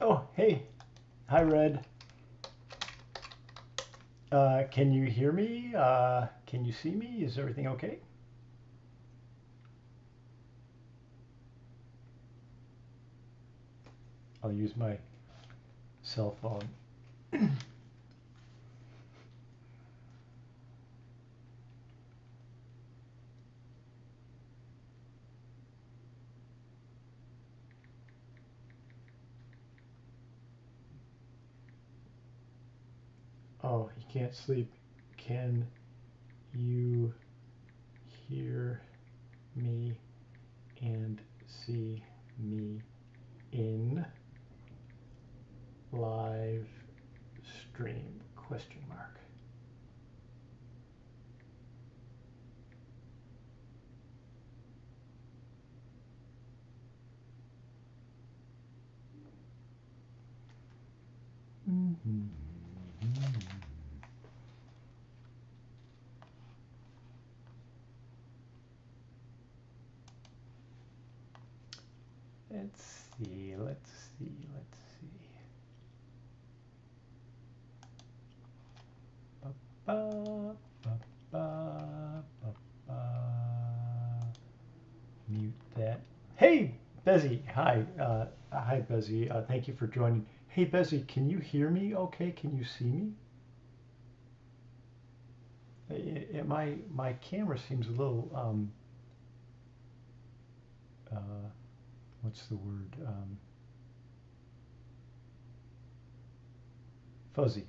Oh, hey. Hi, Red. Can you hear me? Can you see me? Is everything okay? I'll use my cell phone. Oh, you can't sleep. Can you hear me and see me in live stream? Question mark. Mm-hmm. Let's see. Ba, ba, ba, ba, ba. Mute that. Hey, Bezzy. Hi. Hi, Bezzy. Thank you for joining. Hey, Bezzy, can you hear me okay? Can you see me? My camera seems a little, what's the word? Fuzzy.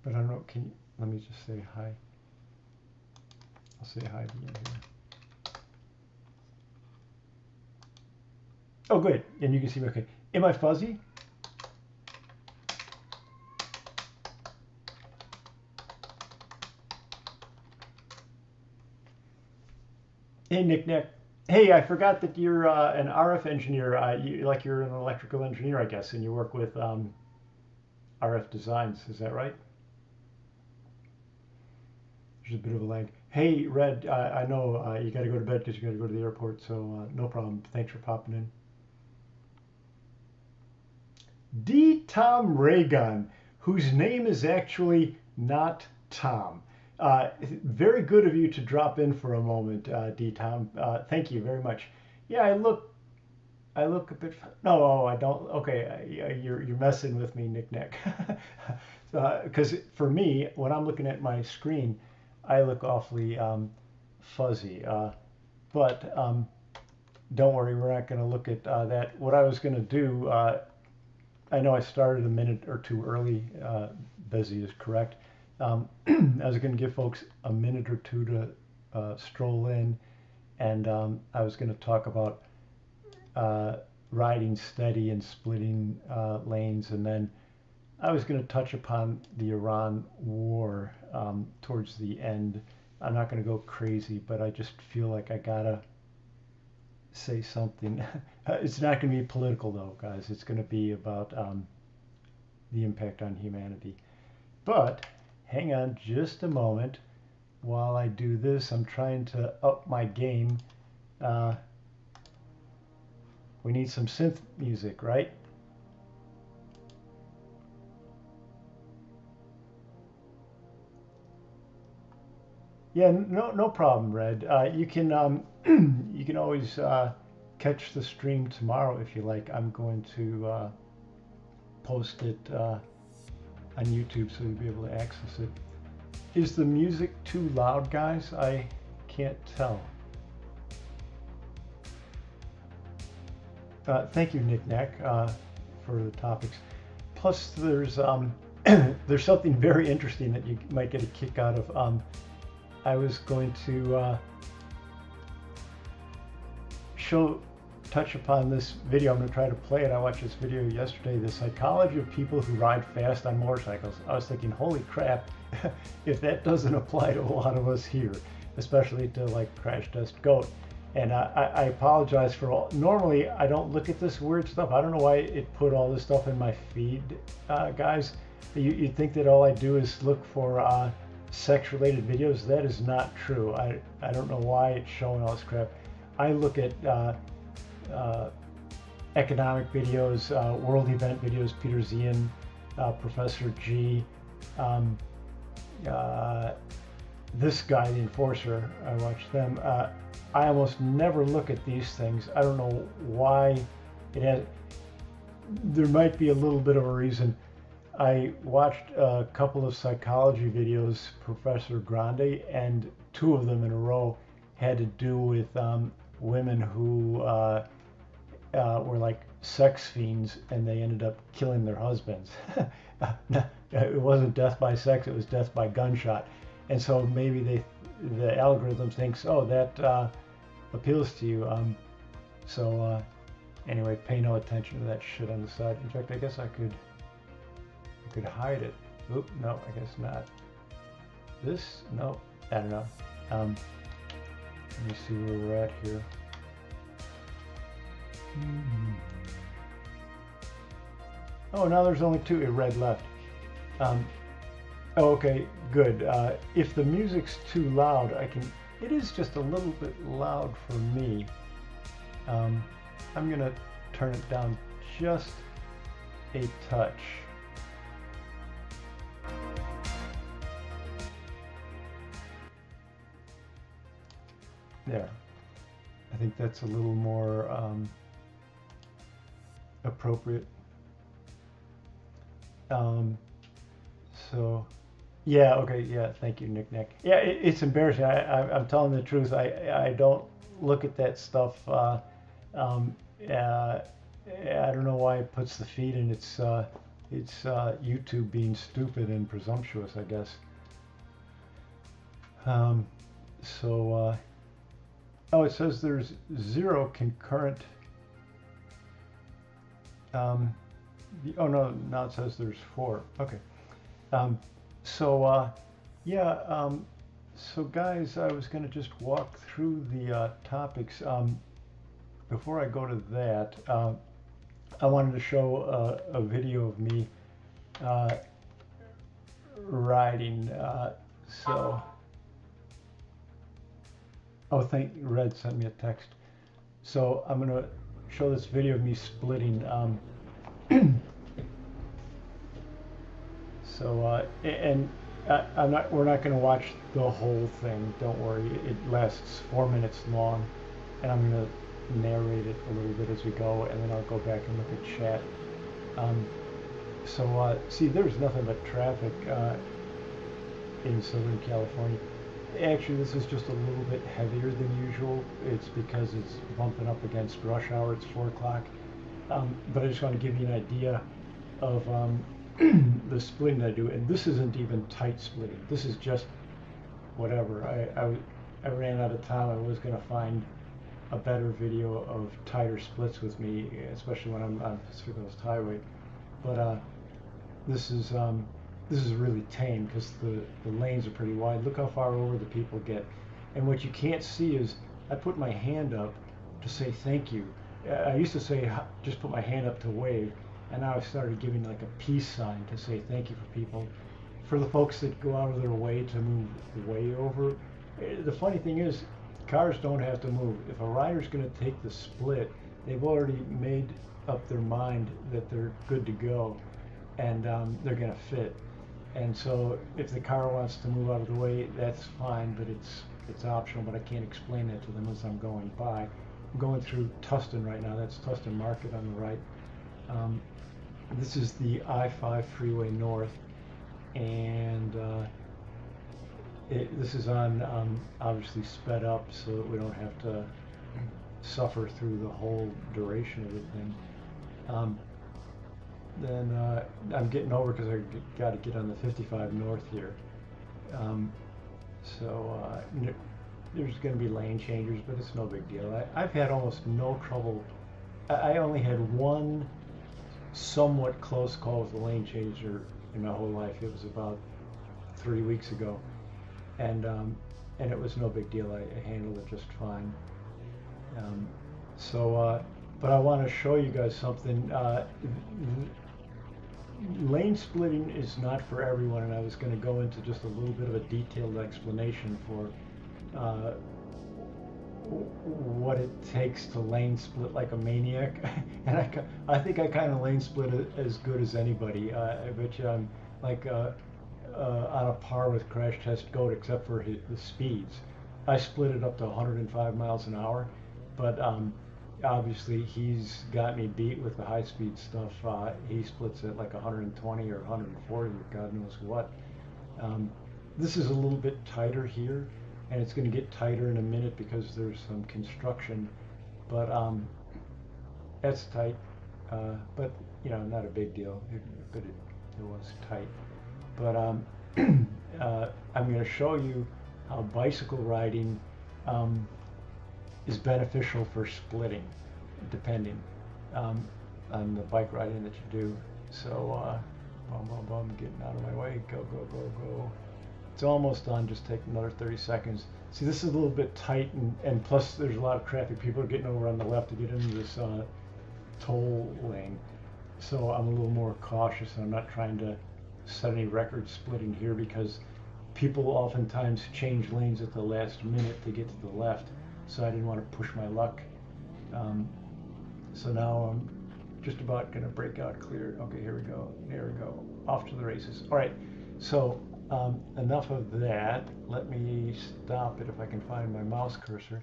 But I don't know, can you, let me just say hi. I'll say hi to you here. Oh, good. And you can see me okay. Am I fuzzy? Hey, Nick. Hey, I forgot that you're an RF engineer. You're an electrical engineer, I guess, and you work with RF designs. Is that right? There's a bit of a lag. Hey, Red, I know you got to go to bed because you got to go to the airport, so no problem. Thanks for popping in. D. Tom Raygun, whose name is actually not Tom. Very good of you to drop in for a moment, D. Tom. Thank you very much. Yeah, I look a bit. No, I don't. Okay, you're messing with me, Nick Nick. Because for me, when I'm looking at my screen, I look awfully fuzzy. But don't worry, we're not going to look at that. What I was going to do, I know I started a minute or two early. Busy is correct. I was going to give folks a minute or two to stroll in, and I was going to talk about riding steady and splitting lanes, and then I was going to touch upon the Iran war towards the end. I'm not going to go crazy, but I just feel like I gotta say something. It's not going to be political though, guys. It's going to be about the impact on humanity. But hang on just a moment while I do this. I'm trying to up my game. We need some synth music, right? Yeah, no problem, Red. You can you can always catch the stream tomorrow if you like. I'm going to post it on YouTube so you'll be able to access it. Is the music too loud, guys? I can't tell. Thank you, Nick Nack, for the topics. Plus, there's there's something very interesting that you might get a kick out of. I was going to touch upon this video. I'm going to try to play it. I watched this video yesterday, The Psychology of People Who Ride Fast on Motorcycles. I was thinking, holy crap, if that doesn't apply to a lot of us here, especially to like Crash Test Goat. And I apologize for all. Normally, I don't look at this weird stuff. I don't know why it put all this stuff in my feed, guys. You'd think that all I do is look for sex-related videos. That is not true. I don't know why it's showing all this crap. I look at economic videos, world event videos, Peter Zian, Professor G, this guy, the Enforcer, I watch them. I almost never look at these things. I don't know why it has. There might be a little bit of a reason. I watched a couple of psychology videos, Professor Grande, and 2 of them in a row had to do with women who were like sex fiends, and they ended up killing their husbands. It wasn't death by sex, it was death by gunshot. And so maybe the algorithm thinks, oh, that appeals to you. Anyway, pay no attention to that shit on the side. In fact, I guess I could hide it. Oop, no, I guess not. This, no, I don't know. Let me see where we're at here. Oh, now there's only 2 red left. Oh, okay, good. If the music's too loud, it is just a little bit loud for me. I'm gonna turn it down just a touch. There. I think that's a little more appropriate. So, yeah, okay, yeah, thank you, Nick. Yeah, it's embarrassing. I'm telling the truth. I don't look at that stuff. I don't know why it puts the feed in. It's YouTube being stupid and presumptuous, I guess. Oh, it says there's 0 concurrent. Oh no, now it says there's 4. Okay. Yeah. So guys, I was going to just walk through the topics. Before I go to that, I wanted to show a video of me riding. Oh, Red sent me a text. So I'm going to show this video of me splitting. We're not going to watch the whole thing. Don't worry. It lasts 4 minutes long, and I'm going to narrate it a little bit as we go, and then I'll go back and look at chat. See, there's nothing but traffic in Southern California. Actually, this is just a little bit heavier than usual. It's because it's bumping up against rush hour. It's 4 o'clock. But I just want to give you an idea of the splitting I do. And this isn't even tight splitting. This is just whatever. I ran out of time. I was going to find a better video of tighter splits with me, especially when I'm on Pacific Coast Highway. But this is really tame because the lanes are pretty wide. Look how far over the people get. And what you can't see is I put my hand up to say thank you. I used to say just put my hand up to wave, and now I started giving like a peace sign to say thank you for people. For the folks that go out of their way to move way over, the funny thing is cars don't have to move. If a rider's going to take the split, they've already made up their mind that they're good to go, and they're going to fit. And so if the car wants to move out of the way, that's fine, but it's optional, but I can't explain that to them as I'm going by. I'm going through Tustin right now. That's Tustin Market on the right. This is the I-5 freeway north, and this is on obviously sped up so that we don't have to suffer through the whole duration of the thing. Then I'm getting over because I got to get on the 55 north here. There's going to be lane changers, but it's no big deal. I've had almost no trouble. I only had one somewhat close call with a lane changer in my whole life. It was about 3 weeks ago, and it was no big deal. I handled it just fine. But I want to show you guys something. Lane splitting is not for everyone, and I was going to go into just a little bit of a detailed explanation for what it takes to lane split like a maniac, and I think I kind of lane split as good as anybody. I bet you I'm like on a par with Crash Test Goat, except for the speeds. I split it up to 105 miles an hour, but obviously he's got me beat with the high speed stuff. He splits it like 120 or 140 or God knows what. Um, this is a little bit tighter here, and it's going to get tighter in a minute because there's some construction, but that's tight. But you know, not a big deal. But it was tight. But I'm going to show you how bicycle riding is beneficial for splitting, depending on the bike riding that you do. So, getting out of my way. Go, go, go, go. It's almost done. Just take another 30 seconds. See, this is a little bit tight, and plus there's a lot of traffic. People are getting over on the left to get into this toll lane. So I'm a little more cautious, and I'm not trying to set any record splitting here because people oftentimes change lanes at the last minute to get to the left. So I didn't want to push my luck. So now I'm just about going to break out clear. Okay, here we go. There we go. Off to the races. All right. So enough of that. Let me stop it if I can find my mouse cursor.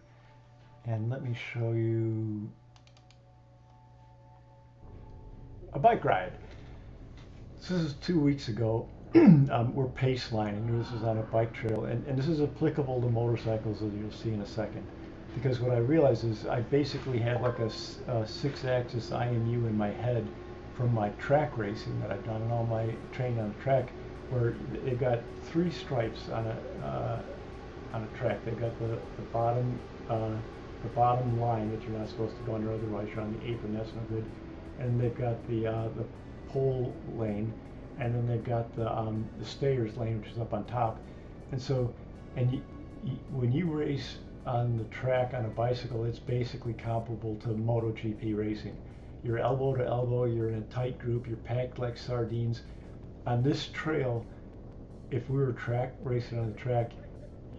And let me show you a bike ride. So this is 2 weeks ago. We're pace lining. This is on a bike trail. And this is applicable to motorcycles, as you'll see in a second. Because what I realized is I basically had like a 6-axis IMU in my head from my track racing that I've done and all my training on the track, where they've got 3 stripes on a track. They've got the bottom line that you're not supposed to go under, otherwise you're on the apron. That's no good. And they've got the pole lane, and then they've got the stayers lane, which is up on top. And so, when you race on the track on a bicycle, it's basically comparable to MotoGP racing. You're elbow to elbow, you're in a tight group, you're packed like sardines. On this trail, if we were track racing on the track,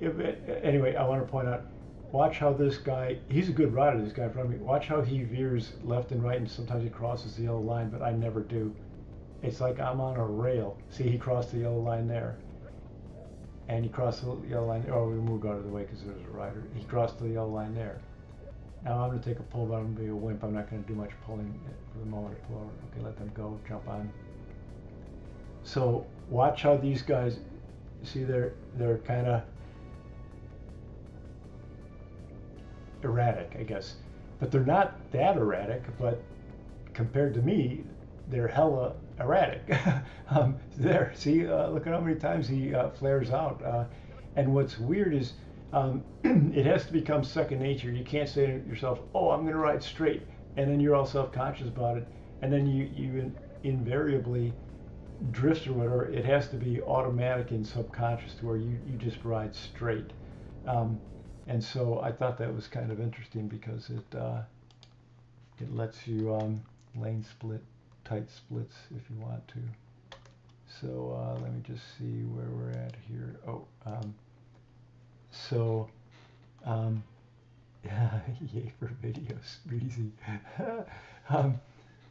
anyway, I want to point out, watch how this guy, he's a good rider, this guy in front of me, watch how he veers left and right, and sometimes he crosses the yellow line, but I never do. It's like I'm on a rail. See, he crossed the yellow line there. And he crossed the yellow line. Oh, we moved out of the way because there's a rider. He crossed the yellow line there. Now I'm going to take a pull, but I'm going to be a wimp. I'm not going to do much pulling for the moment. Okay, let them go. Jump on. So watch how these guys, see, they're kind of erratic, I guess. But they're not that erratic, but compared to me, they're hella erratic. There, see, look at how many times he flares out. And what's weird is it has to become second nature. You can't say to yourself, oh, I'm going to ride straight, and then you're all self-conscious about it, and then you invariably drift or whatever. It has to be automatic and subconscious to where you just ride straight. And so I thought that was kind of interesting because it lets you lane split, tight splits if you want to. So let me just see where we're at here. Oh, yay for videos, easy.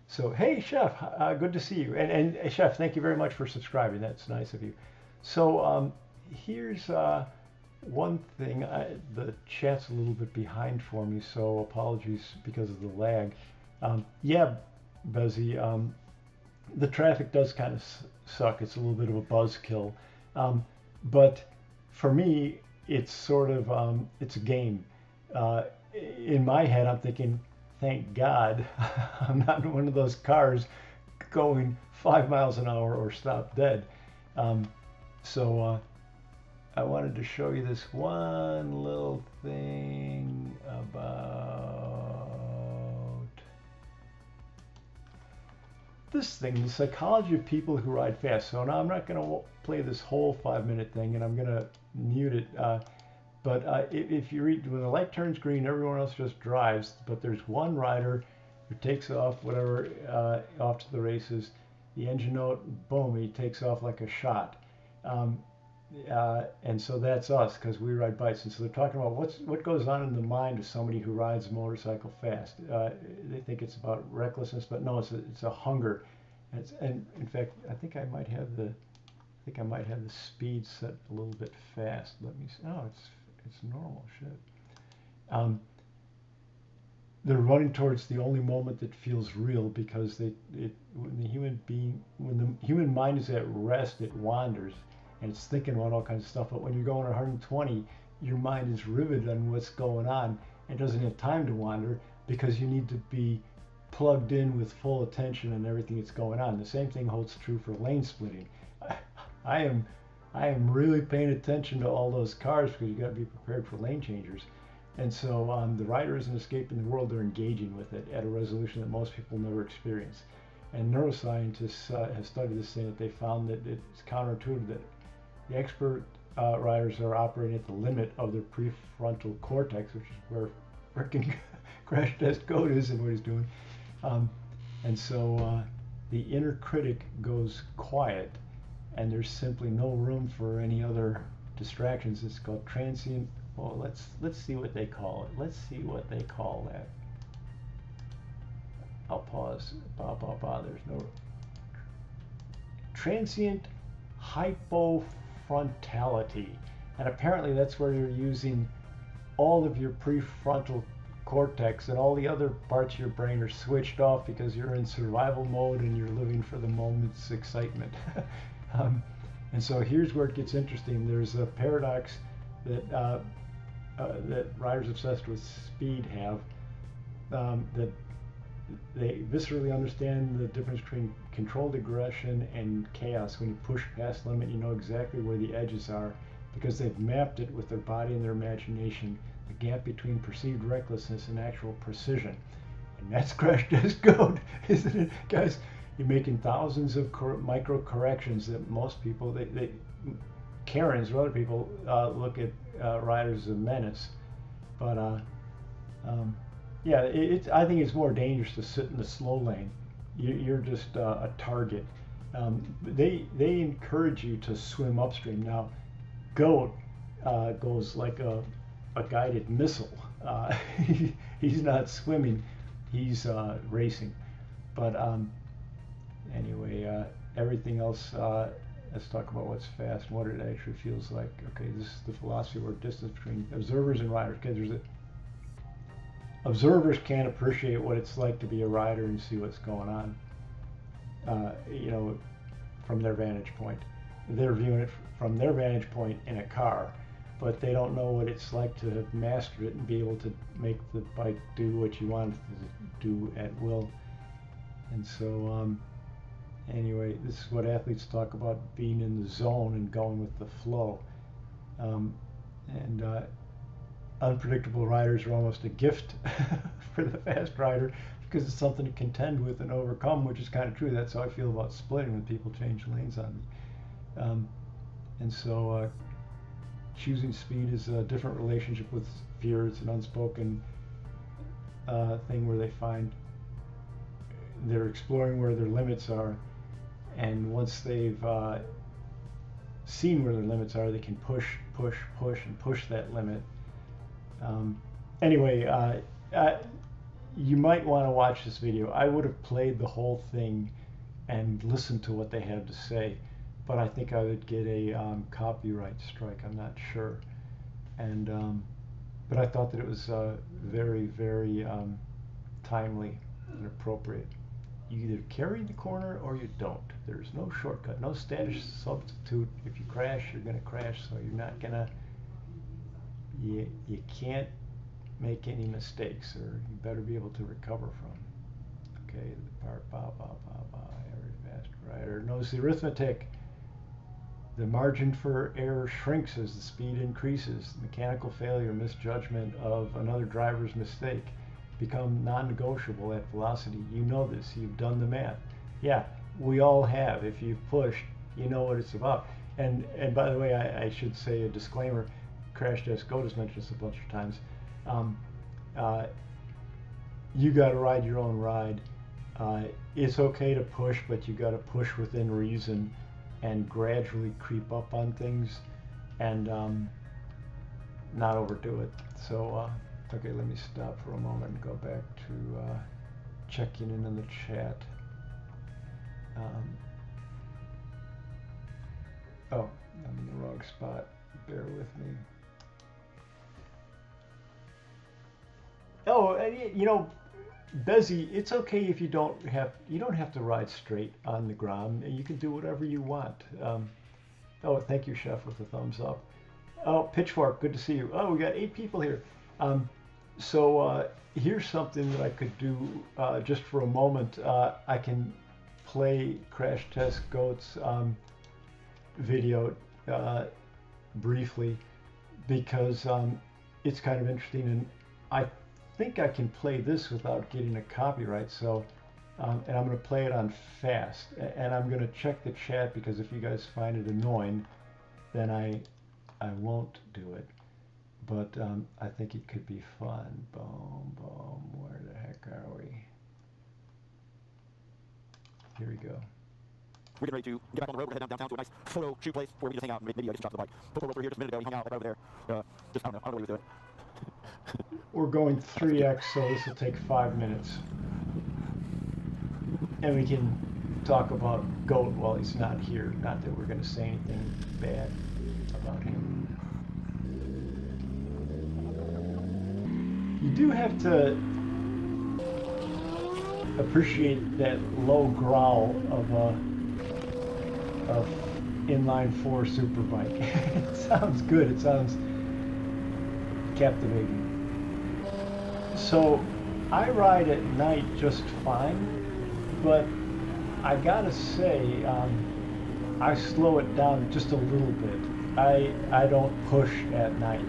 So hey, Chef, good to see you. And Chef, thank you very much for subscribing. That's nice of you. So here's one thing. The chat's a little bit behind for me, so apologies because of the lag. Yeah, Bezzy, the traffic does kind of suck. It's a little bit of a buzzkill. But for me, it's sort of, it's a game. In my head, I'm thinking, thank God I'm not in one of those cars going 5 miles an hour or stop dead. So I wanted to show you this one little thing about this thing, the psychology of people who ride fast. So now I'm not going to play this whole 5-minute thing, and I'm going to mute it. But if you read, when the light turns green, everyone else just drives. But there's one rider who takes off, whatever, off to the races. The engine note, boom, he takes off like a shot. And so that's us because we ride bikes. And so they're talking about what goes on in the mind of somebody who rides a motorcycle fast. They think it's about recklessness, but no, it's a hunger. And in fact, I think I might have the speed set a little bit fast. Let me see. Oh, it's normal. Shit. Um, they're running towards the only moment that feels real because when the human mind is at rest, it wanders and it's thinking about all kinds of stuff. But when you're going 120, your mind is riveted on what's going on and doesn't have time to wander because you need to be plugged in with full attention on everything that's going on. The same thing holds true for lane splitting. I am really paying attention to all those cars because you got to be prepared for lane changers. And so the rider isn't escaping the world, they're engaging with it at a resolution that most people never experience. And neuroscientists have studied this, saying that they found that it's counterintuitive that the expert riders are operating at the limit of their prefrontal cortex, which is where frickin' Crash Test Goat is and what he's doing. And so the inner critic goes quiet, and there's simply no room for any other distractions. It's called transient. Well, let's see what they call it. Let's see what they call that. I'll pause. There's no transient hypofrontality, and apparently that's where you're using all of your prefrontal cortex and all the other parts of your brain are switched off because you're in survival mode and you're living for the moment's excitement. And so here's where it gets interesting. There's a paradox that that riders obsessed with speed have, that they viscerally understand the difference between controlled aggression and chaos. When you push past the limit, you know exactly where the edges are because they've mapped it with their body and their imagination, the gap between perceived recklessness and actual precision. And that's Crash Test Goat, isn't it? Guys, you're making thousands of micro corrections that most people, Karens or other people look at riders as a menace. But yeah, I think it's more dangerous to sit in the slow lane. You're just a target. They encourage you to swim upstream. Now, Goat goes like a guided missile. He's not swimming, he's racing. But anyway, everything else, let's talk about what's fast and what it actually feels like. Okay, this is the philosophy or distance between observers and riders. Okay, observers can't appreciate what it's like to be a rider and see what's going on, from their vantage point. They're viewing it from their vantage point in a car, but they don't know what it's like to have mastered it and be able to make the bike do what you want it to do at will. And so, anyway, this is what athletes talk about, being in the zone and going with the flow. Unpredictable riders are almost a gift for the fast rider because it's something to contend with and overcome, which is kind of true. That's how I feel about splitting when people change lanes on me. And so choosing speed is a different relationship with fear. It's an unspoken thing where they find they're exploring where their limits are, and once they've seen where their limits are, they can push and push that limit. Anyway, you might want to watch this video. I would have played the whole thing and listened to what they have to say, but I think I would get a copyright strike. I'm not sure. And but I thought that it was very, very timely and appropriate. You either carry the corner or you don't. There's no shortcut, no status substitute. If you crash, you're going to crash, so you're not going to, you can't make any mistakes, or you better be able to recover from. Okay, the part, every fast rider knows the arithmetic. The margin for error shrinks as the speed increases. Mechanical failure, misjudgment of another driver's mistake become non-negotiable at velocity. You know this, you've done the math. Yeah, we all have. If you've pushed, you know what it's about. And by the way, I should say a disclaimer. Crash Test Goat has mentioned this a bunch of times. You got to ride your own ride. It's okay to push, but you got to push within reason and gradually creep up on things. and not overdo it. So, okay, let me stop for a moment and go back to checking in the chat. Oh, I'm in the wrong spot. Bear with me. Oh, you know, Bezzy, it's okay if you don't have to ride straight on the Grom. You can do whatever you want. Oh, thank you, Chef, with the thumbs up. Oh, Pitchfork, good to see you. Oh, we got 8 people here. So here's something that I could do just for a moment. I can play Crash Test Goat's video briefly because it's kind of interesting, and I think I can play this without getting a copyright. So, and I'm going to play it on fast, and I'm going to check the chat because if you guys find it annoying, then I won't do it. But I think it could be fun. Boom, boom. Where the heck are we? Here we go. We're getting ready to get back on the road. We're heading downtown to a nice photo shoot place where we can just hang out. Maybe I get some shots of the bike. Photo over here just a minute ago. He hung out right over there. Just, I don't know what he was doing. We're going 3x, so this will take 5 minutes. And we can talk about Goat while he's not here. Not that we're going to say anything bad about him. You do have to appreciate that low growl of inline 4 superbike. It sounds good. It sounds captivating. So I ride at night just fine, but I gotta say I slow it down just a little bit. I don't push at night.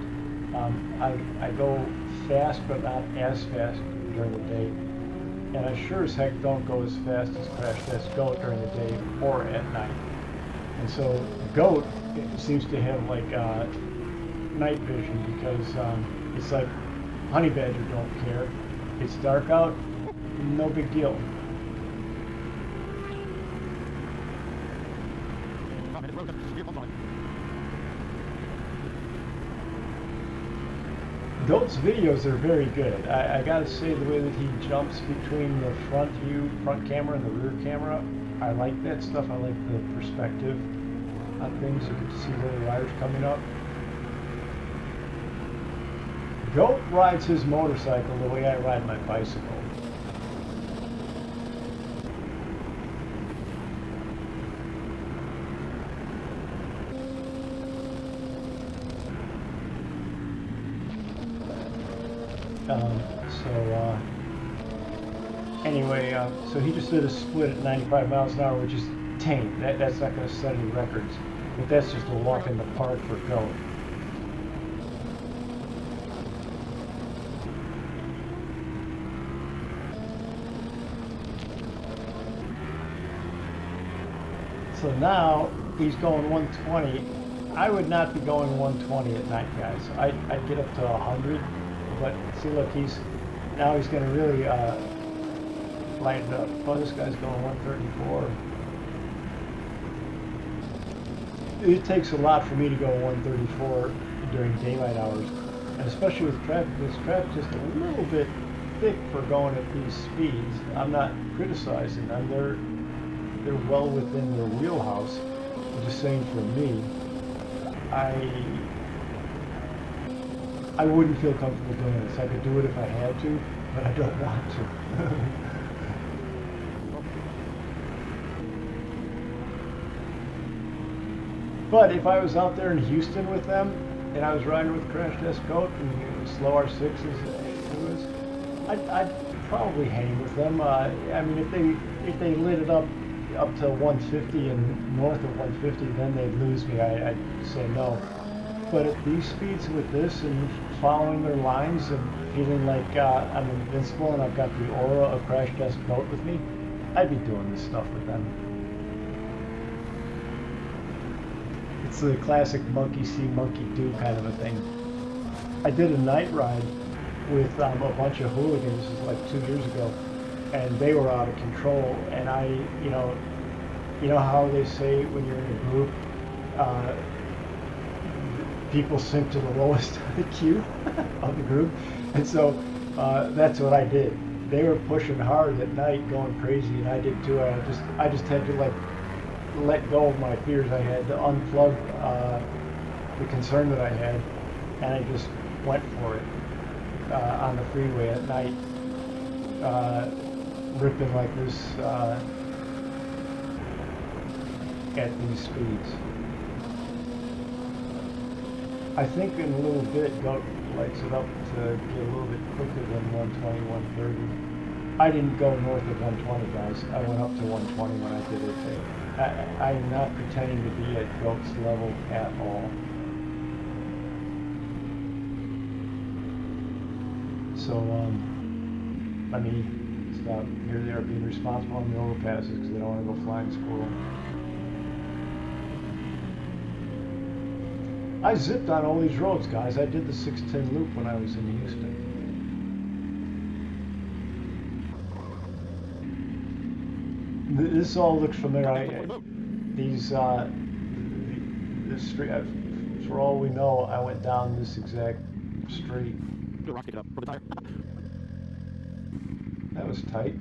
I go fast, but not as fast during the day. And I sure as heck don't go as fast as Crash Test Goat during the day or at night. And so Goat seems to have like night vision because it's like Honey Badger don't care. It's dark out, no big deal. Goat's videos are very good. I gotta say, the way that he jumps between the front camera and the rear camera, I like that stuff. I like the perspective on things. You get to see where the rider's coming up. Goat rides his motorcycle the way I ride my bicycle. Anyway, so he just did a split at 95 miles an hour, which is tame. That's not going to set any records, but that's just a walk in the park for Goat. So now he's going 120. I would not be going 120 at night, guys. I'd get up to 100, but see, look, he's going to really light it up. Oh, this guy's going 134. It takes a lot for me to go 134 during daylight hours, and especially with traffic. This traffic's just a little bit thick for going at these speeds. I'm not criticizing them. They're well within their wheelhouse. I'm just saying, for me, I wouldn't feel comfortable doing this. I could do it if I had to, but I don't want to. But if I was out there in Houston with them, and I was riding with Crash Test Goat and slow R6s, I'd probably hang with them. I mean, if they lit it up to 150 and north of 150, then they'd lose me. I'd say no. But at these speeds with this and following their lines and feeling like I'm invincible and I've got the aura of Crash Test Goat with me, I'd be doing this stuff with them. It's the classic monkey see, monkey do kind of a thing. I did a night ride with a bunch of hooligans, this was like 2 years ago, and they were out of control. And you know how they say when you're in a group, people sink to the lowest of the queue of the group, and so that's what I did. They were pushing hard at night, going crazy, and I did too. I just had to like let go of my fears. I had to unplug the concern that I had, and I just went for it on the freeway at night, ripping like this at these speeds. I think in a little bit Goat lights it up to get a little bit quicker than 120, 130. I didn't go north of 120, guys. I went up to 120 when I did it. I'm not pretending to be at Goat's level at all. So, let me stop. Here they are being responsible on the overpasses because they don't want to go flying squirrel. I zipped on all these roads, guys. I did the 610 loop when I was in Houston. This all looks familiar. These, this street, for all we know, I went down this exact street. That was tight.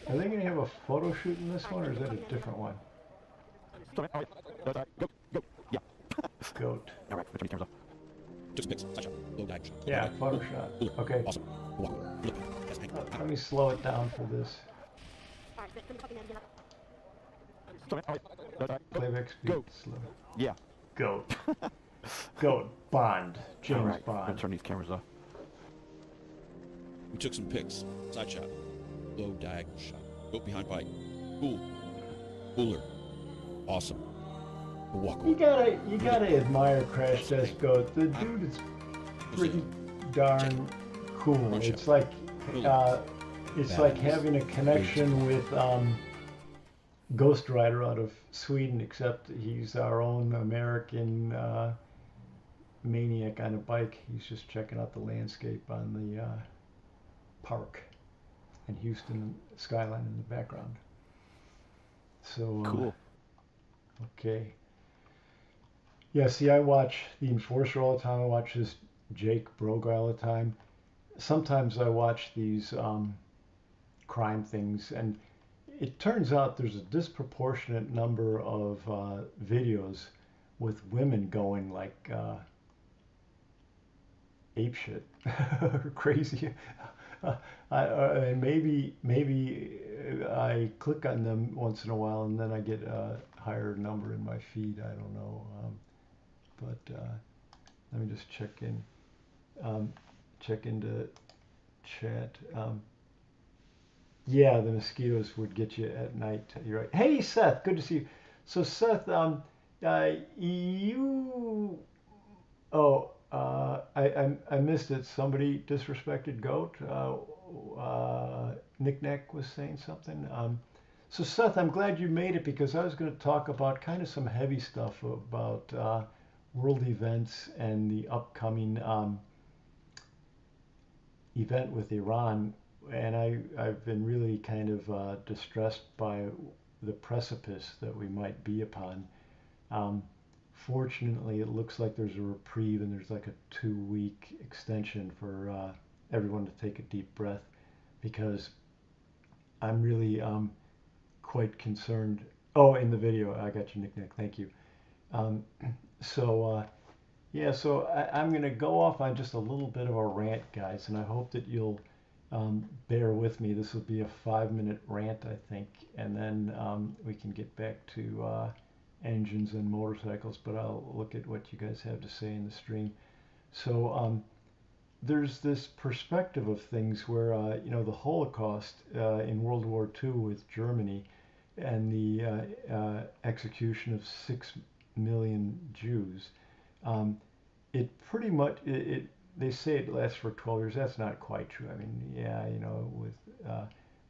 Are they going to have a photo shoot in this one, or is that a different one? Yeah. Goat. All right, which one cameras off? Took some pics. Side shot. Low dive shot. Yeah, photo shot. Okay. Awesome. Walk. Look. Yes, thank you. Let me slow it down for this. Playback speed Goat. slow. Yeah. Goat. Goat. Bond. James All right. I'm Bond. gonna turn these cameras off. We took some pics. Side shot. Low diagonal shot. Goat behind bike. Cool. Cooler. Awesome. The walk You away. gotta admire Crash Test Goat. The dude is pretty darn cool. It's like having a connection with Ghost Rider out of Sweden, except he's our own American maniac on a bike. He's just checking out the landscape on the park and Houston skyline in the background. So Cool. Okay. Yeah, see, I watch The Enforcer all the time. I watch this Jake Broga all the time. Sometimes I watch these crime things, and it turns out there's a disproportionate number of videos with women going like apeshit or crazy. And maybe I click on them once in a while, and then I get a higher number in my feed. I don't know, but let me just check into chat. Yeah, the mosquitoes would get you at night. You're right. Hey, Seth, good to see you. So, Seth, you. Oh, I missed it. Somebody disrespected Goat. Knick-Knack was saying something. So, Seth, I'm glad you made it, because I was going to talk about kind of some heavy stuff about world events and the upcoming event with Iran. And I've been really kind of distressed by the precipice that we might be upon. Fortunately, it looks like there's a reprieve, and there's like a 2-week extension for everyone to take a deep breath, because I'm really quite concerned. Oh, in the video, I got you, Nick. Thank you. Yeah, so I'm going to go off on just a little bit of a rant, guys, and I hope that you'll bear with me. This will be a 5-minute rant, I think, and then we can get back to engines and motorcycles, but I'll look at what you guys have to say in the stream. So there's this perspective of things where, the Holocaust in World War II with Germany and the execution of 6 million Jews, it pretty much, they say it lasts for 12 years. That's not quite true. I mean, yeah, with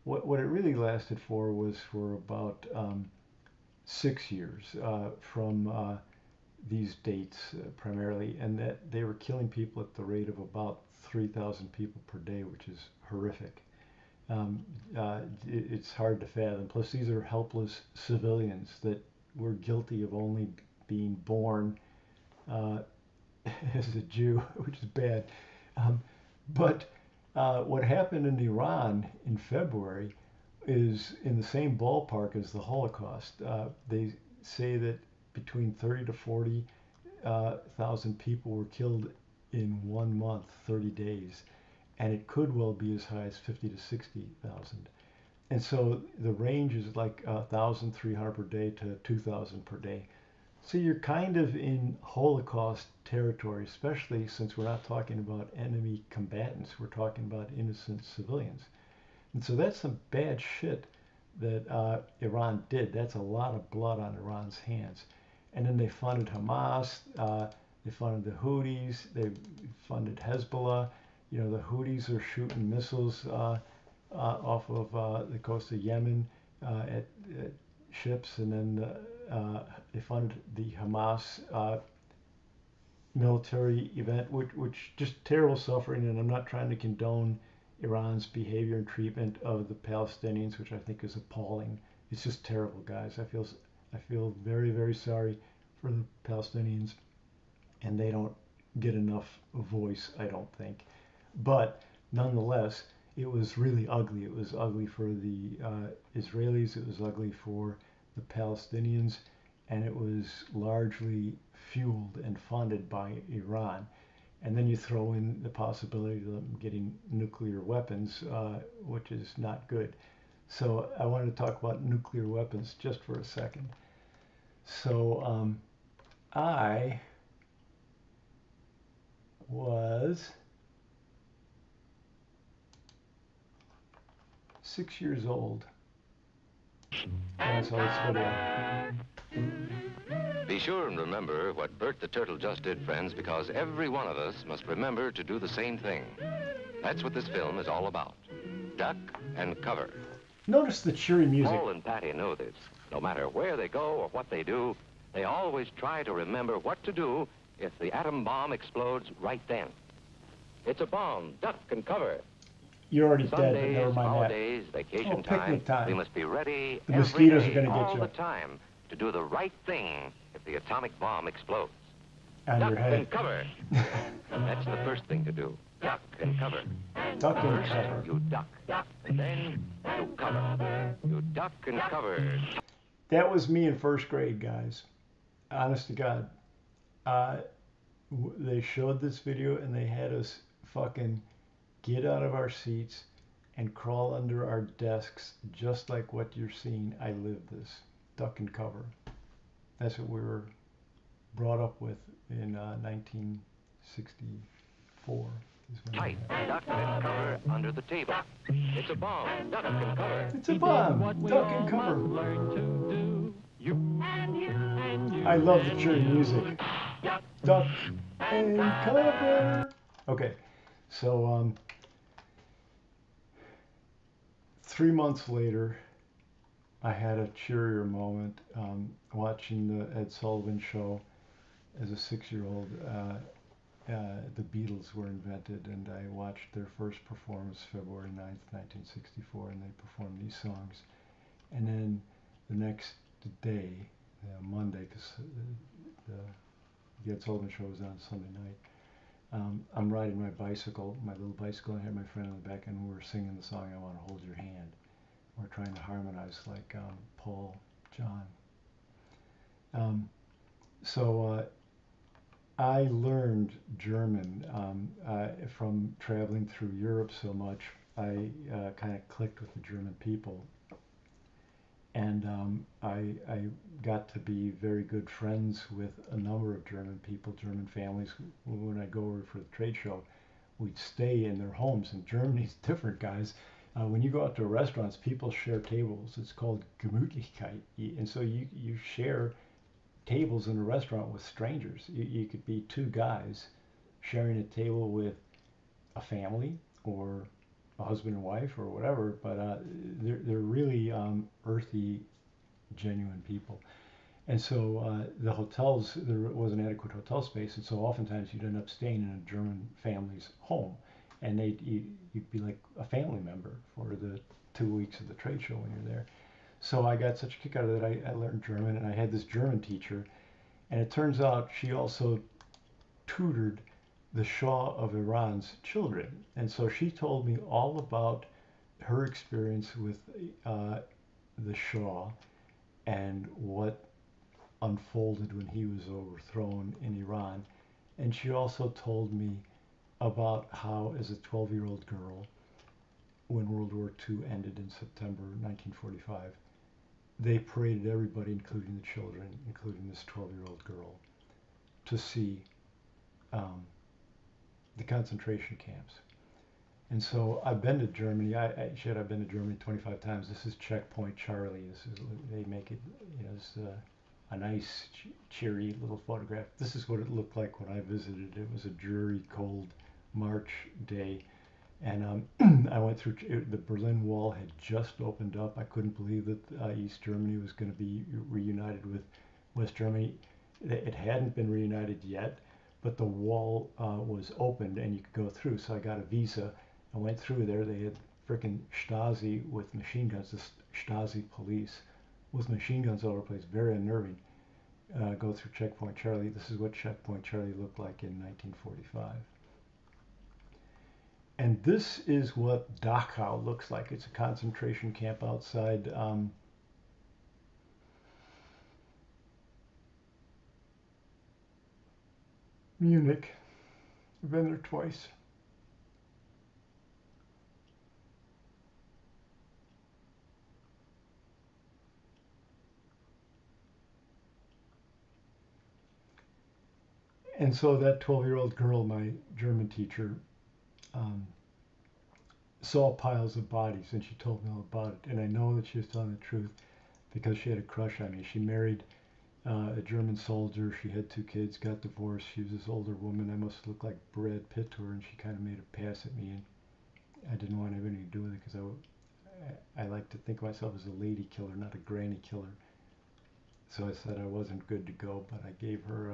what it really lasted for was for about 6 years, from these dates primarily, and that they were killing people at the rate of about 3,000 people per day, which is horrific. It's hard to fathom. Plus, these are helpless civilians that were guilty of only being born as a Jew, which is bad. But what happened in Iran in February is in the same ballpark as the Holocaust. They say that between 30 to 40,000 people were killed in 1 month, 30 days, and it could well be as high as 50 to 60,000. And so the range is like 1,300 per day to 2,000 per day. So you're kind of in Holocaust territory, especially since we're not talking about enemy combatants. We're talking about innocent civilians. And so that's some bad shit that Iran did. That's a lot of blood on Iran's hands. And then they funded Hamas, they funded the Houthis, they funded Hezbollah. You know, the Houthis are shooting missiles off of the coast of Yemen at ships, and then they funded the Hamas military event, which just terrible suffering. And I'm not trying to condone Iran's behavior and treatment of the Palestinians, which I think is appalling. It's just terrible, guys. I feel very, very sorry for the Palestinians, and they don't get enough voice, I don't think. But nonetheless, it was really ugly. It was ugly for the Israelis. It was ugly for the Palestinians, and it was largely fueled and funded by Iran. And then you throw in the possibility of them getting nuclear weapons, which is not good. So I wanted to talk about nuclear weapons just for a second. So I was 6 years old when I saw this video. Be sure and remember what Bert the Turtle just did, friends, because every one of us must remember to do the same thing. That's what this film is all about. Duck and cover. Notice the cheery music. Paul and Patty know this. No matter where they go or what they do, they always try to remember what to do if the atom bomb explodes right then. It's a bomb. Duck and cover. You're already dead, but Sundays, never mind holidays, that. vacation Picnic time. We must be ready The every mosquitoes day, are gonna get all you. the time, to do the right thing if the atomic bomb explodes. On Duck your head. and cover. That's the first thing to do. Duck and cover. Duck and First, cover. you duck, and then you cover. You duck and cover. That was me in first grade, guys. Honest to God. They showed this video and they had us fucking get out of our seats and crawl under our desks just like what you're seeing. I lived this. Duck and cover. That's what we were brought up with in 1964. Tight. Duck and cover under the table. It's a bomb. Duck and cover. It's a bomb. Duck and cover. I love the cheery music. Duck and cover. Okay, so 3 months later, I had a cheerier moment watching the Ed Sullivan Show as a 6-year-old. The Beatles were invented, and I watched their first performance February 9th, 1964, and they performed these songs. And then the next day, Monday, because the Ed Sullivan Show was on Sunday night, I'm riding my bicycle, my little bicycle, and I had my friend on the back, and we're singing the song, I Want to Hold Your Hand. We're trying to harmonize like Paul, John. So I learned German from traveling through Europe so much. I kind of clicked with the German people, and I got to be very good friends with a number of German people, German families. When I go over for the trade show, we'd stay in their homes. And Germany's different, guys. When you go out to restaurants, people share tables. It's called Gemütlichkeit, and so you share tables in a restaurant with strangers. You could be two guys sharing a table with a family or a husband and wife or whatever, but they're really earthy, genuine people. And so the hotels, there wasn't adequate hotel space, and so oftentimes you'd end up staying in a German family's home, and you'd be like a family member for the 2 weeks of the trade show when you're there. So I got such a kick out of it. I learned German, and I had this German teacher, and it turns out she also tutored the Shah of Iran's children, and so she told me all about her experience with the Shah and what unfolded when he was overthrown in Iran. And she also told me about how, as a 12-year-old girl, when World War II ended in September 1945, they paraded everybody, including the children, including this 12-year-old girl, to see the concentration camps. And so I've been to Germany. I've been to Germany 25 times. This is Checkpoint Charlie. They make it, it's a nice, cheery little photograph. This is what it looked like when I visited. It was a dreary, cold March day, and I went through. The Berlin Wall had just opened up. I couldn't believe that East Germany was going to be reunited with West Germany. It hadn't been reunited yet, but the wall was opened and you could go through. So I got a visa. I went through there. They had frickin' Stasi with machine guns, the Stasi police with machine guns all over the place, very unnerving. Go through Checkpoint Charlie. This is what Checkpoint Charlie looked like in 1945. And this is what Dachau looks like. It's a concentration camp outside Munich. I've been there twice. And so that 12-year-old girl, my German teacher, saw piles of bodies, and she told me all about it. And I know that she was telling the truth because she had a crush on me. She married a German soldier. She had 2 kids, got divorced. She was this older woman. I must look like Brad Pitt to her, and she kind of made a pass at me. And I didn't want to have anything to do with it because I like to think of myself as a lady killer, not a granny killer. So I said I wasn't good to go, but I gave her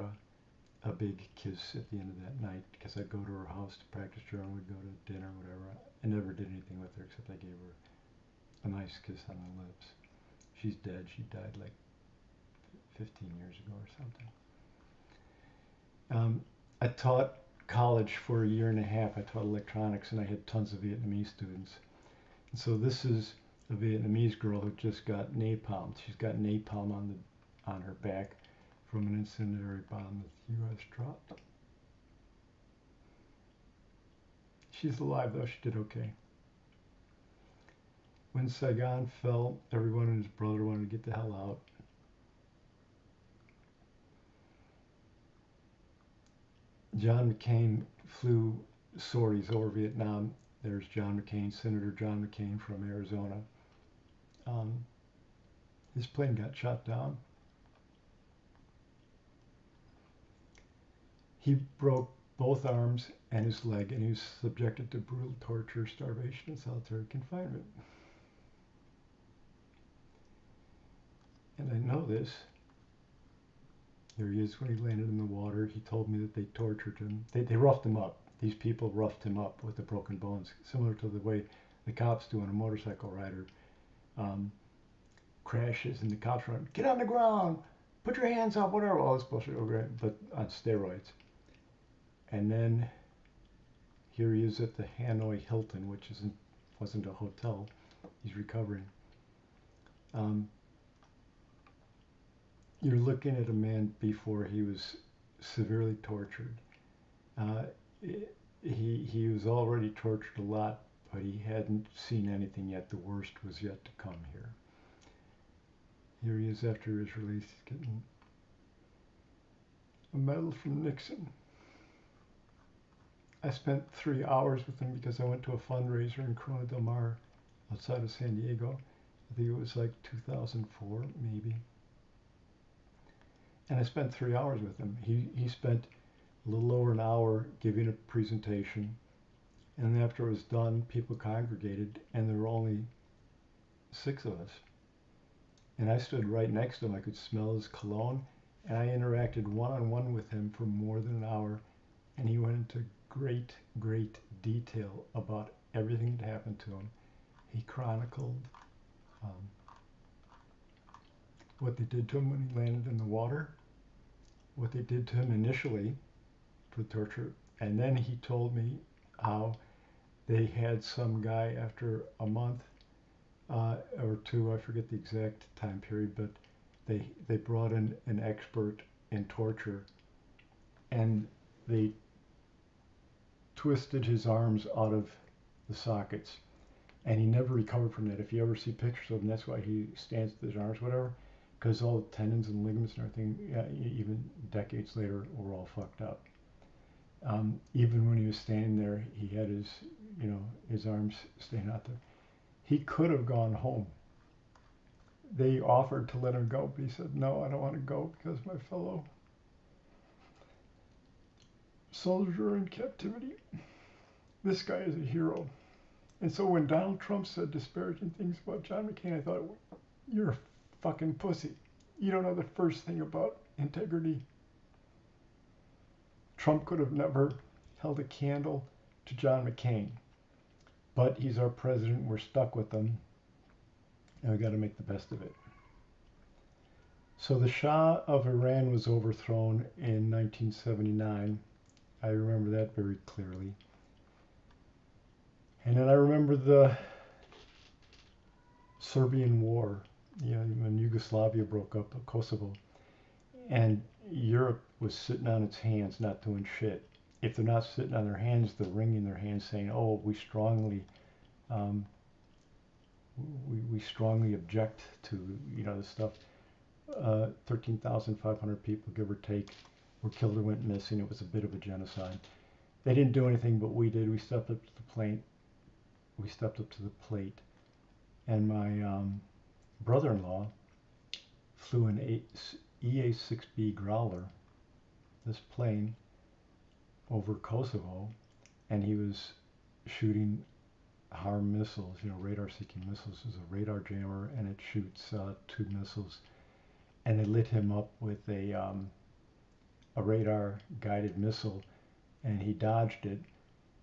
a big kiss at the end of that night because I'd go to her house to practice German, we'd go to dinner, whatever. I never did anything with her except I gave her a nice kiss on the lips. She's dead. She died like 15 years ago or something. I taught college for a year and a half. I taught electronics, and I had tons of Vietnamese students. And so this is a Vietnamese girl who just got napalmed. She's got napalm on her back from an incendiary bomb that the U.S. dropped. She's alive, though. She did okay. When Saigon fell, everyone and his brother wanted to get the hell out. John McCain flew sorties over Vietnam. There's John McCain, Senator John McCain from Arizona. His plane got shot down. He broke both arms and his leg, and he was subjected to brutal torture, starvation, and solitary confinement. And I know this. Here he is when he landed in the water. He told me that they tortured him. They roughed him up. These people roughed him up with the broken bones, similar to the way the cops do when a motorcycle rider crashes and the cops run, get on the ground, put your hands up, whatever, all this bullshit, but on steroids. And then here he is at the Hanoi Hilton, which wasn't a hotel. He's recovering. You're looking at a man before he was severely tortured. He was already tortured a lot, but he hadn't seen anything yet. The worst was yet to come here. Here he is after his release, getting a medal from Nixon. I spent 3 hours with him because I went to a fundraiser in Corona del Mar outside of San Diego. I think it was like 2004, maybe. And I spent 3 hours with him. He spent a little over an hour giving a presentation. And after it was done, people congregated, and there were only 6 of us. And I stood right next to him. I could smell his cologne. And I interacted one-on-one with him for more than an hour. And he went into great, great detail about everything that happened to him. He chronicled what they did to him when he landed in the water, what they did to him initially for torture, and then he told me how they had some guy after a month or two, I forget the exact time period, but they brought in an expert in torture, and they twisted his arms out of the sockets, and he never recovered from that. If you ever see pictures of him, that's why he stands with his arms, whatever, because all the tendons and ligaments and everything, even decades later, were all fucked up. Even when he was standing there, he had his, his arms staying out there. He could have gone home. They offered to let him go, but he said, no, I don't want to go because my fellow soldiers are in captivity. This guy is a hero. And so when Donald Trump said disparaging things about John McCain, I thought, you're a fucking pussy. You don't know the first thing about integrity. Trump could have never held a candle to John McCain. But he's our president. We're stuck with him. And we got to make the best of it. So the Shah of Iran was overthrown in 1979. I remember that very clearly. And then I remember the Serbian War, when Yugoslavia broke up, Kosovo. And Europe was sitting on its hands, not doing shit. If they're not sitting on their hands, they're wringing their hands saying, oh, we strongly object to, this stuff. 13,500 people, give or take, were killed or went missing. It was a bit of a genocide. They didn't do anything, but we did. We stepped up to the plate. And my brother-in-law flew an EA-6B Growler, this plane, over Kosovo, and he was shooting HARM missiles, radar-seeking missiles. It's a radar jammer, and it shoots 2 missiles. And they lit him up with a radar-guided missile, and he dodged it.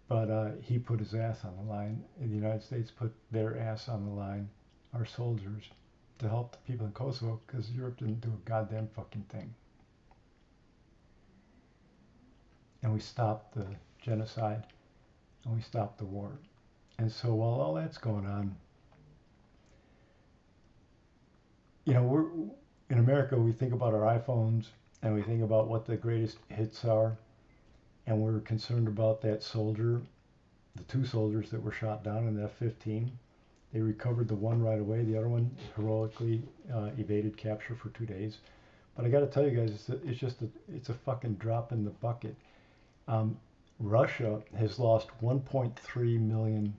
But he put his ass on the line. And the United States put their ass on the line, our soldiers, to help the people in Kosovo, because Europe didn't do a goddamn fucking thing. And we stopped the genocide, and we stopped the war. And so while all that's going on, we're in America, we think about our iPhones, and we think about what the greatest hits are, and we're concerned about that soldier, the 2 soldiers that were shot down in the F-15. They recovered the one right away. The other one heroically evaded capture for 2 days. But I got to tell you guys, it's a fucking drop in the bucket. Russia has lost 1.3 million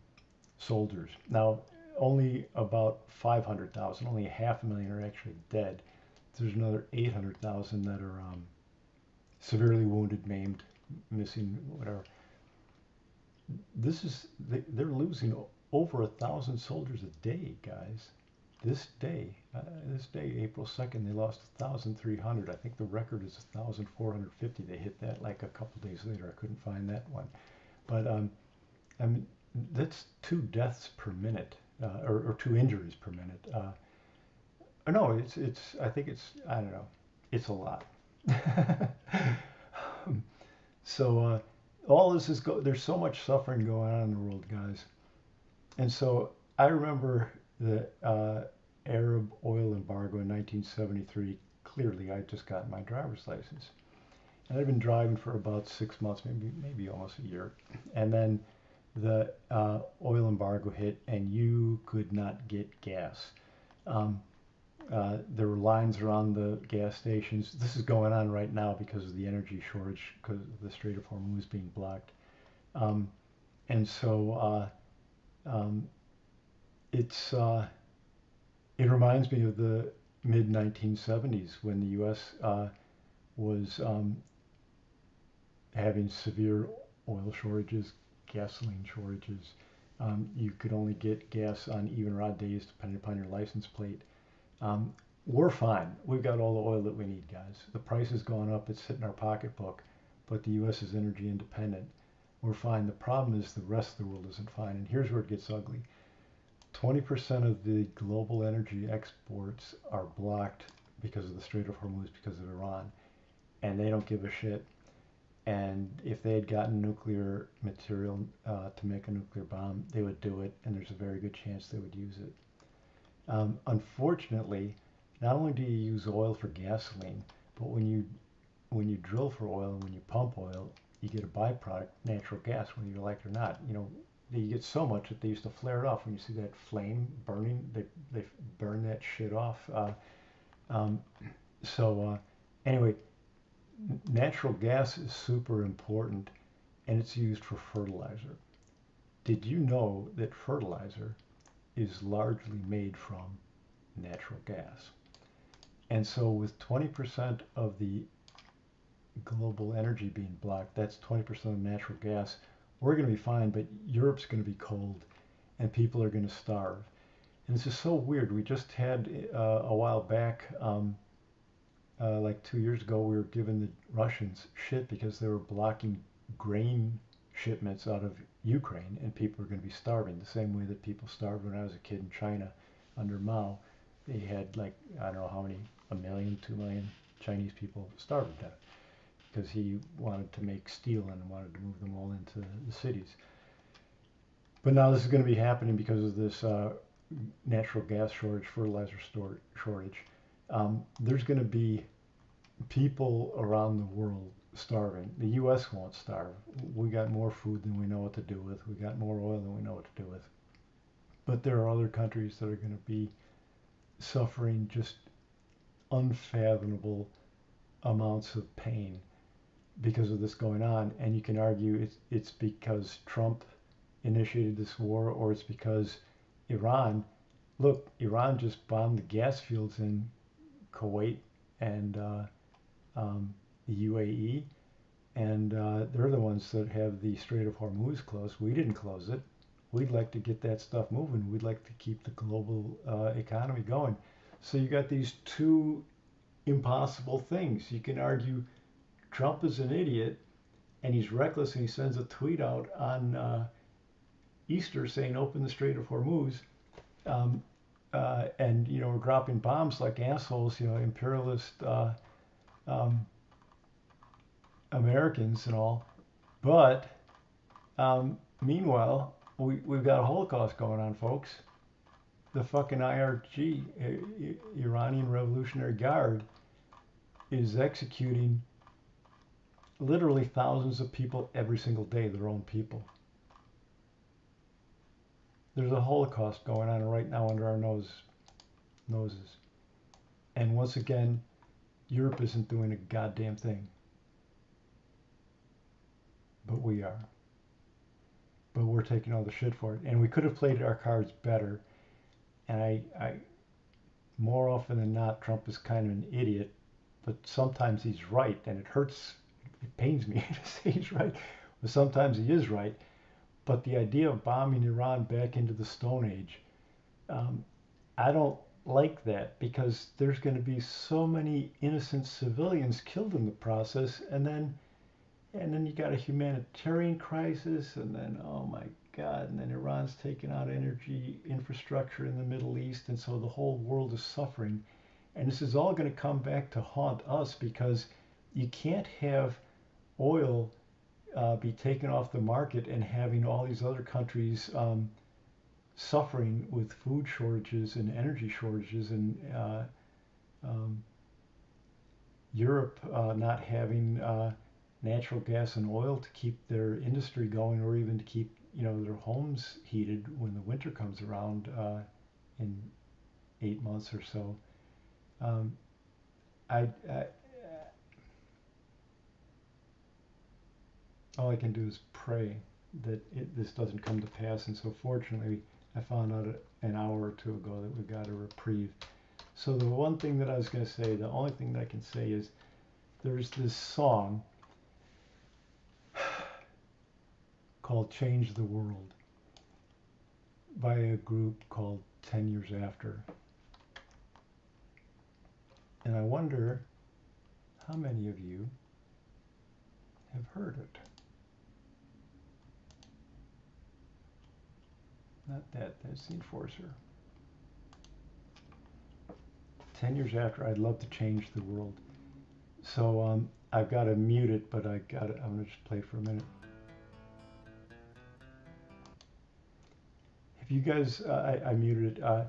soldiers. Now, only about 500,000, only 500,000 are actually dead. There's another 800,000 that are severely wounded, maimed, missing, whatever. They're losing over 1,000 soldiers a day, guys. This day, April 2nd, they lost 1,300. I think the record is 1,450. They hit that like a couple days later. I couldn't find that one. But I mean, that's 2 deaths per minute, or 2 injuries per minute. No, I think I don't know. It's a lot. So all this there's so much suffering going on in the world, guys. And so I remember the Arab oil embargo in 1973. Clearly, I just got my driver's license. And I'd been driving for about 6 months, maybe almost a year. And then the oil embargo hit, and you could not get gas. There were lines around the gas stations. This is going on right now because of the energy shortage, because the Strait of Hormuz being blocked. And so it reminds me of the mid-1970s when the U.S. was having severe oil shortages, gasoline shortages. You could only get gas on even or odd days depending upon your license plate. We're fine. We've got all the oil that we need, guys. The price has gone up. It's hitting our pocketbook, but the U.S. is energy independent. We're fine. The problem is the rest of the world isn't fine, and here's where it gets ugly. 20% of the global energy exports are blocked because of the Strait of Hormuz, because of Iran, and they don't give a shit. And if they had gotten nuclear material to make a nuclear bomb, they would do it, and there's a very good chance they would use it. Unfortunately, not only do you use oil for gasoline, but when you drill for oil and when you pump oil, you get a byproduct, natural gas, whether you like it or not. You know, you get so much that they used to flare it off. When you see that flame burning, they burn that shit off. Um, anyway, natural gas is super important, and it's used for fertilizer. Did you know that fertilizer is largely made from natural gas? And so with 20% of the global energy being blocked, that's 20% of natural gas. We're going to be fine, but Europe's going to be cold and people are going to starve. And this is so weird. We just had a while back, like 2 years ago, we were giving the Russians shit because they were blocking grain shipments out of Ukraine, and people are going to be starving the same way that people starved when I was a kid in China under Mao. They had like, I don't know how many, 1 million, 2 million Chinese people starved to death because he wanted to make steel and wanted to move them all into the cities. But now this is going to be happening because of this natural gas shortage, fertilizer shortage. There's going to be people around the world starving. The U.S. won't starve. We got more food than we know what to do with. We got more oil than we know what to do with. But there are other countries that are going to be suffering just unfathomable amounts of pain because of this going on. And you can argue it's because Trump initiated this war, or it's because Iran. Look, Iran just bombed the gas fields in Kuwait and the UAE, and they're the ones that have the Strait of Hormuz closed. We didn't close it. We'd like to get that stuff moving. We'd like to keep the global economy going. So you got these two impossible things. You can argue Trump is an idiot and he's reckless, and he sends a tweet out on Easter saying open the Strait of Hormuz, and you know, we're dropping bombs like assholes, you know, imperialist Americans and all. But meanwhile, we've got a Holocaust going on, folks. The fucking IRG, Iranian Revolutionary Guard, is executing literally thousands of people every single day, their own people. There's a Holocaust going on right now under our noses. And once again, Europe isn't doing a goddamn thing. But we are. But we're taking all the shit for it. And we could have played our cards better. And I more often than not, Trump is kind of an idiot. But sometimes he's right. And it hurts, it pains me to say he's right. But sometimes he is right. But the idea of bombing Iran back into the Stone Age, I don't like that, because there's going to be so many innocent civilians killed in the process, and then you got a humanitarian crisis, and then, oh my God, and then Iran's taking out energy infrastructure in the Middle East, and so the whole world is suffering. And this is all going to come back to haunt us, because you can't have oil be taken off the market and having all these other countries suffering with food shortages and energy shortages, and Europe not having natural gas and oil to keep their industry going, or even to keep, you know, their homes heated when the winter comes around in 8 months or so. All I can do is pray that this doesn't come to pass. And so fortunately, I found out an hour or two ago that we got a reprieve. So the one thing that I was going to say, the only thing that I can say is, there's this song called Change the World by a group called 10 Years After. And I wonder how many of you have heard it. Not that, that's the Enforcer. 10 years after, I'd love to change the world. So I've got to mute it, but I'm gonna just play for a minute. If you guys, I muted it.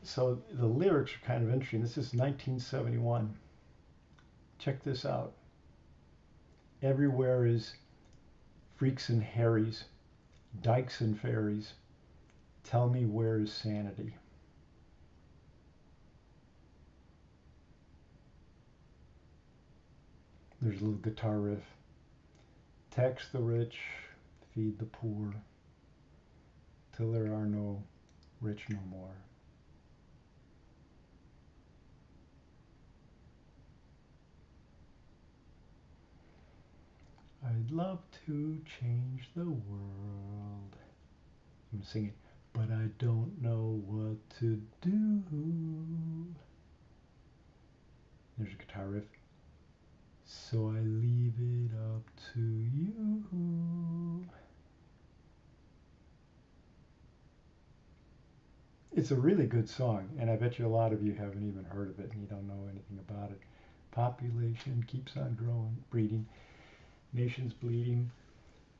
So the lyrics are kind of interesting. This is 1971. Check this out. Everywhere is freaks and Harrys, dykes and fairies. Tell me, where is sanity? There's a little guitar riff. Tax the rich, feed the poor, till there are no rich no more. I'd love to change the world. I'm gonna sing it, but I don't know what to do. There's a guitar riff. So I leave it up to you. It's a really good song, and I bet you a lot of you haven't even heard of it and you don't know anything about it. Population keeps on growing, breeding, nations bleeding,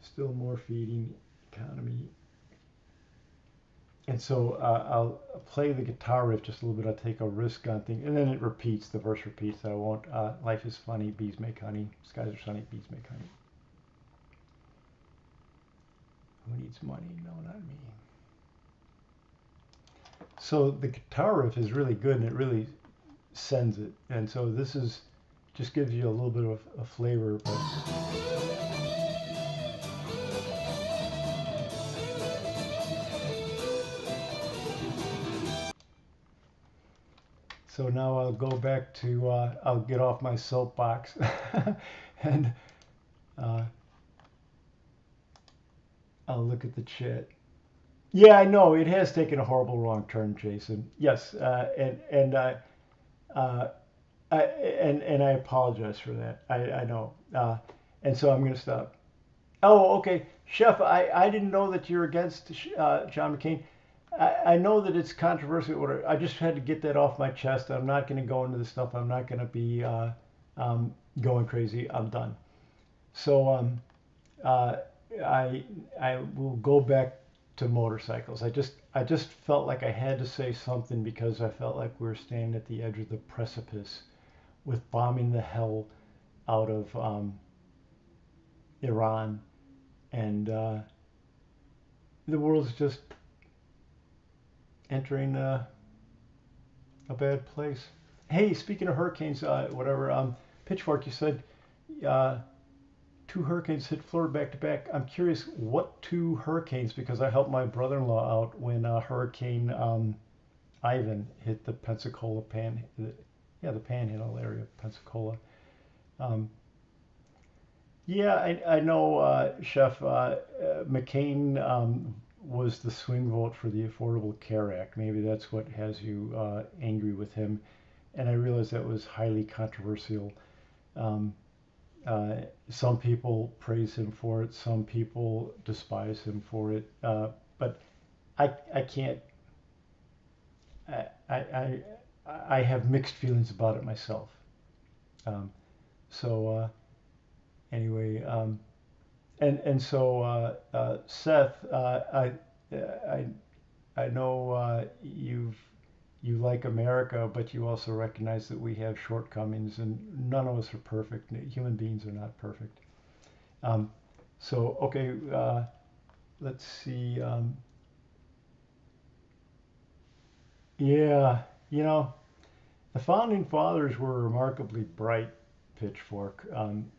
still more feeding, economy. And so I'll play the guitar riff just a little bit. I'll take a risk on things, and then it repeats. The verse repeats. I won't. Life is funny. Bees make honey. Skies are sunny. Bees make honey. Who needs money? No, not me. So the guitar riff is really good, and it really sends it. And so this is just gives you a little bit of a flavor, but. So now I'll go back to, I'll get off my soapbox and I'll look at the chat. Yeah, I know it has taken a horrible wrong turn, Jason. Yes, and I apologize for that. I know, and so I'm going to stop. Oh, okay, Chef. I didn't know that you're against John McCain. I know that it's controversial. I just had to get that off my chest. I'm not going to go into this stuff. I'm not going to be going crazy. I'm done. So I will go back to motorcycles. I just felt like I had to say something because I felt like we were standing at the edge of the precipice with bombing the hell out of Iran, and the world's just entering a bad place. Hey, speaking of hurricanes, Pitchfork, you said 2 hurricanes hit Florida back to back. I'm curious, what 2 hurricanes? Because I helped my brother-in-law out when Hurricane Ivan hit the Pensacola the Panhandle area of Pensacola. I know, Chef. McCain was the swing vote for the Affordable Care Act. Maybe that's what has you angry with him. And I realize that was highly controversial. Some people praise him for it. Some people despise him for it. But I can't. I have mixed feelings about it myself. Anyway, and so Seth, I know you like America, but you also recognize that we have shortcomings, and none of us are perfect. Human beings are not perfect. Okay, let's see. Yeah, the founding fathers were remarkably bright. Pitchfork.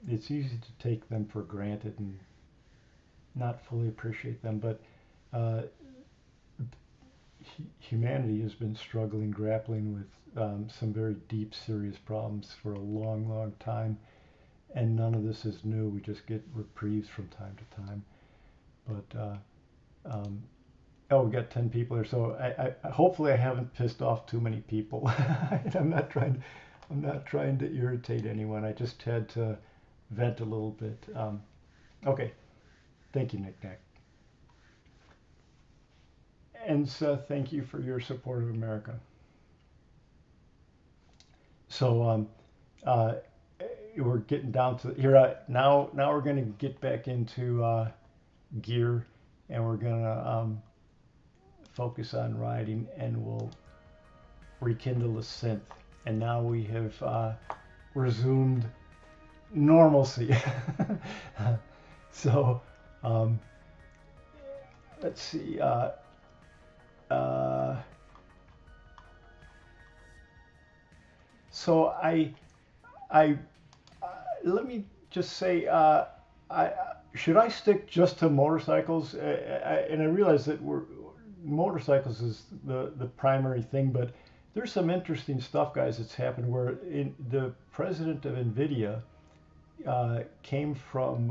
It's easy to take them for granted and not fully appreciate them, but humanity has been grappling with some very deep, serious problems for a long, long time, and none of this is new. We just get reprieves from time to time. But Oh, we got 10 people or so. Hopefully I haven't pissed off too many people. I'm not trying to irritate anyone. I just had to vent a little bit. Okay. Thank you, Nick Nack. And Seth, thank you for your support of America. So we're getting down to here. Now we're going to get back into gear, and we're going to focus on riding, and we'll rekindle the synth. And now we have resumed normalcy. So let's see. So I let me just say, should I stick just to motorcycles? And I realize that motorcycles is the primary thing, but there's some interesting stuff, guys, that's happened where the president of NVIDIA came from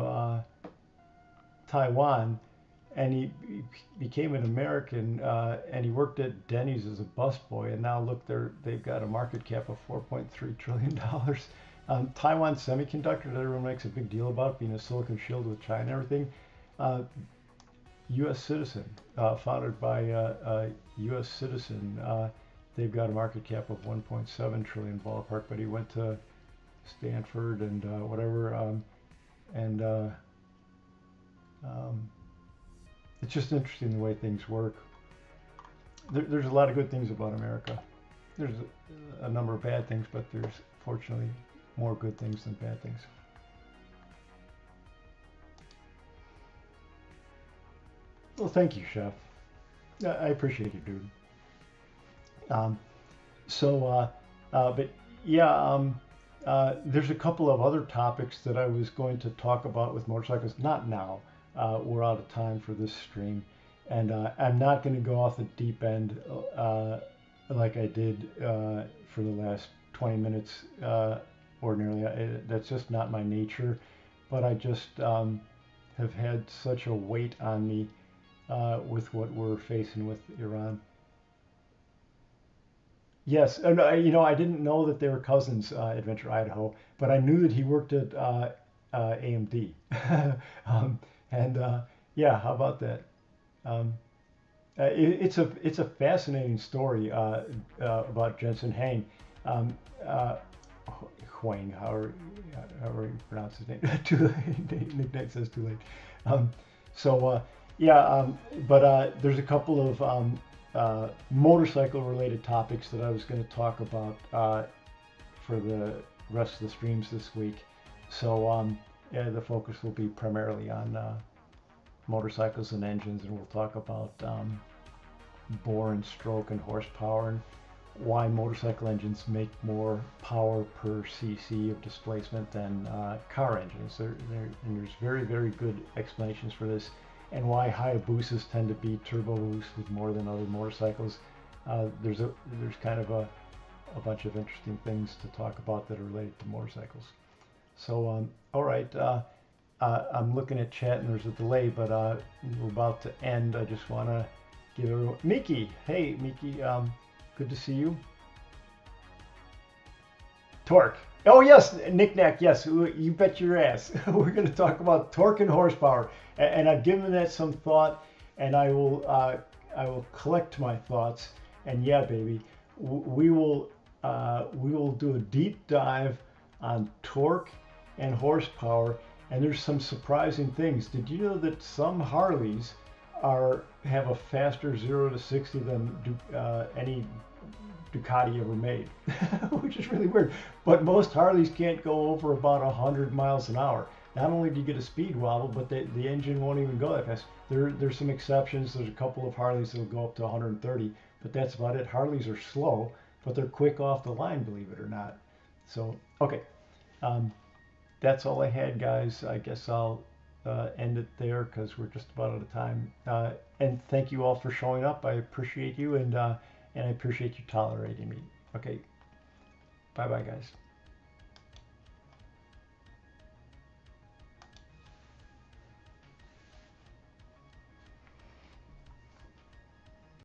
Taiwan, and he became an American, and he worked at Denny's as a busboy, and now look, they've got a market cap of $4.3 trillion. Taiwan Semiconductor, that everyone makes a big deal about, being a silicon shield with China and everything. U.S. citizen, founded by a U.S. citizen. They've got a market cap of 1.7 trillion ballpark, but he went to Stanford and whatever, it's just interesting the way things work. There's a lot of good things about America. There's a number of bad things, but there's fortunately more good things than bad things. Well, thank you, Chef. I appreciate you, dude. But yeah, there's a couple of other topics that I was going to talk about with motorcycles. Not now. We're out of time for this stream, and I'm not going to go off the deep end like I did for the last 20 minutes ordinarily. That's just not my nature, but I just have had such a weight on me with what we're facing with Iran. Yes, and I didn't know that they were cousins, Adventure Idaho, but I knew that he worked at AMD. Yeah, how about that? It's a fascinating story about Jensen Huang. Huang, however you pronounce his name. Too late. Nick Nack says too late. But there's a couple of motorcycle-related topics that I was going to talk about for the rest of the streams this week. So yeah, the focus will be primarily on motorcycles and engines, and we'll talk about bore and stroke and horsepower, and why motorcycle engines make more power per cc of displacement than car engines. And there's very, very good explanations for this, and why Hayabusas tend to be turbo boosted more than other motorcycles. There's kind of a bunch of interesting things to talk about that are related to motorcycles. So all right, I'm looking at chat and there's a delay, but we're about to end. I just want to give everyone, Miki, hey Miki, good to see you. Torque. Oh yes, Nick Nack, yes, you bet your ass. We're going to talk about torque and horsepower, and I've given that some thought, and I will collect my thoughts. And yeah, baby, we will do a deep dive on torque and horsepower, and there's some surprising things. Did you know that some Harleys have a faster 0 to 60 than any Ducati ever made, which is really weird. But most Harleys can't go over about 100 miles an hour. Not only do you get a speed wobble, but the engine won't even go that fast. There's some exceptions. There's a couple of Harleys that'll go up to 130, but that's about it. Harleys are slow, but they're quick off the line, believe it or not. So, okay. That's all I had, guys. I guess I'll end it there because we're just about out of time. And thank you all for showing up. I appreciate you, and I appreciate you tolerating me. Okay. Bye-bye, guys.